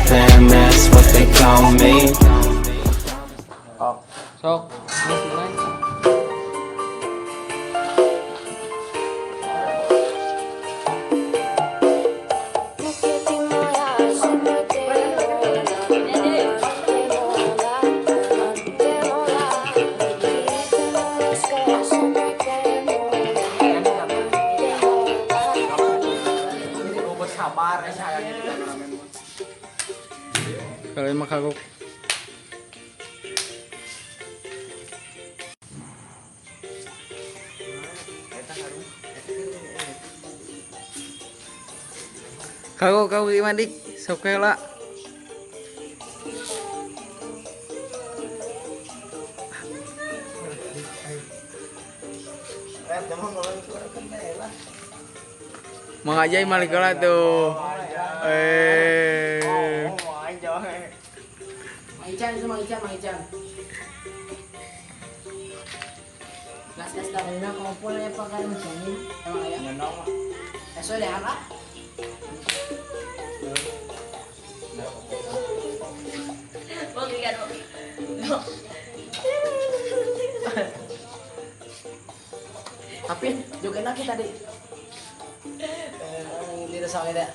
fam, that's what they call me. Sok, masih main. Kalau emang kagok. Kau gimana dik? Sok lah. Mengajai malikala tuh. Mangichan itu Mangichan. Gas dari na kumpul ya pakai mesin. Emang ya? Menong. Eso deh apa? Tapi jokin lagi tadi. Tidak sakit ya.